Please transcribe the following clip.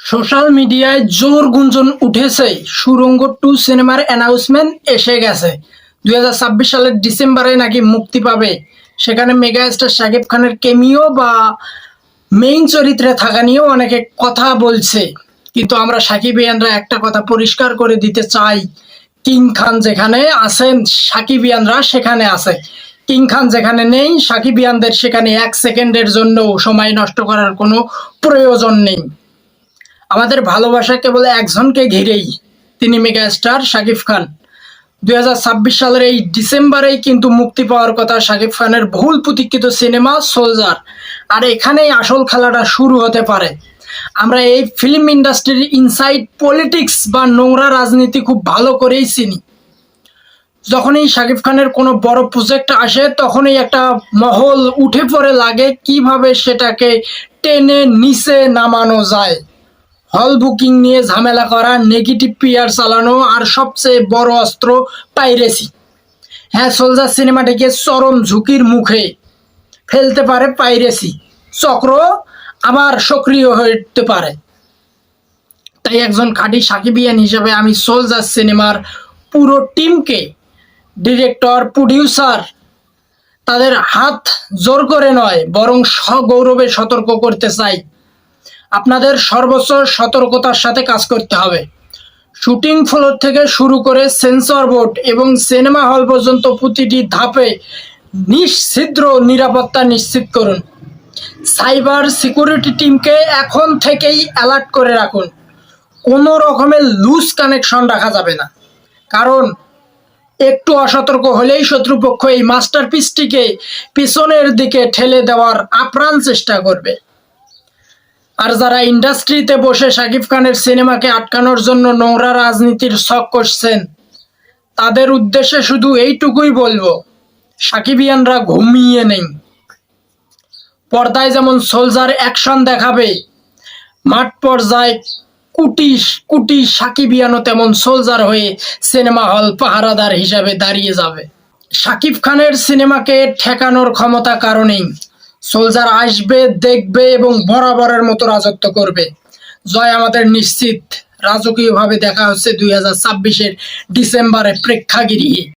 Social মিডিয়ায় জোর গুঞ্জন উঠেছে সুড়ঙ্গ 2 সিনেমার অ্যানাউন্সমেন্ট এসে গেছে। 2026 সালের ডিসেম্বরে নাকি মুক্তি পাবে। সেখানে মেগা স্টার শাকিব খানের কেমিও বা মেইন চরিত্রে থাকা নিয়েও অনেকে কথা বলছে, কিন্তু আমরা সাকিবিয়ানরা একটা কথা পরিষ্কার করে দিতে চাই, কিং খান যেখানে আছেন সাকিবিয়ানরা সেখানে আছে, কিং খান যেখানে নেই সাকিবিয়ানদের সেখানে এক সেকেন্ডের জন্য সময় নষ্ট করার কোনো প্রয়োজন নেই। আমাদের ভালোবাসা কেবল একজনকে ঘিরেই, তিনি মেগাস্টার শাকিব খান। 2026 সালের এই ডিসেম্বরেই কিন্তু মুক্তি পাওয়ার কথা শাকিব খানের বহুল প্রতীক্ষিত সিনেমা সোলজার। আর এখানেই আসল খেলাটা শুরু হতে পারে। আমরা এই ফিল্ম ইন্ডাস্ট্রির ইনসাইড পলিটিক্স বা নোংরা রাজনীতি খুব ভালো করেই চিনি। যখনই শাকিব খানের কোনো বড় প্রজেক্ট আসে তখনই একটা মহল উঠে পড়ে লাগে কিভাবে সেটাকে টেনে নিচে নামানো যায়। হল বুকিং নিয়ে ঝামেলা করা, নেগেটিভ পিআর চালানো, আর সবচেয়ে বড় অস্ত্র পাইরেসি। হ্যাঁ, সোলজার সিনেমাটিকে চরম ঝুঁকির মুখে ফেলতে পারে পাইরেসি চক্র, আবার সক্রিয় হয়ে উঠতে পারে। তাই একজন খাঁটি সাকিবিয়ান হিসাবে আমি সোলজার সিনেমার পুরো টিমকে, ডিরেক্টর, প্রডিউসার, তাদের হাত জোর করে নয় বরং সগৌরবে সতর্ক করতে চাই, আপনাদের সর্বোচ্চ সতর্কতার সাথে কাজ করতে হবে। শুটিং ফ্লোর থেকে শুরু করে সেন্সর বোর্ড এবং সিনেমা হল পর্যন্ত প্রতিটি ধাপে নিশ্ছিদ্র নিরাপত্তা নিশ্চিত করুন। সাইবার সিকিউরিটি টিমকে এখন থেকেই অ্যালার্ট করে রাখুন। কোনো রকমের লুজ কানেকশন রাখা যাবে না, কারণ একটু অসতর্ক হলেই শত্রুপক্ষ এই মাস্টারপিসটিকে পিছনের দিকে ঠেলে দেওয়ার আপ্রাণ চেষ্টা করবে। আর যারা ইন্ডাস্ট্রিতে বসে শাকিব খানের সিনেমাকে আটকানোর জন্য নোংরা রাজনীতির ছক কষছেন, তাদের উদ্দেশ্যে শুধু এইটুকুই বলবো, সাকিবিয়ানরা ঘুমিয়ে নেই। পর্দায় যেমন সোলজার অ্যাকশন দেখাবে, মাঠ পর্যায়ে কুটি কুটি সাকিবিয়ানও তেমন সোলজার হয়ে সিনেমা হল পাহারাদার হিসাবে দাঁড়িয়ে যাবে। শাকিব খানের সিনেমাকে ঠেকানোর ক্ষমতা কারণেই সোলজার আসবে, দেখবে এবং বরাবরের মতো রাজত্ব করবে। জয় আমাদের নিশ্চিত। রাজকীয়ভাবে দেখা হচ্ছে 2026-এর ডিসেম্বরে প্রেক্ষাগৃহে।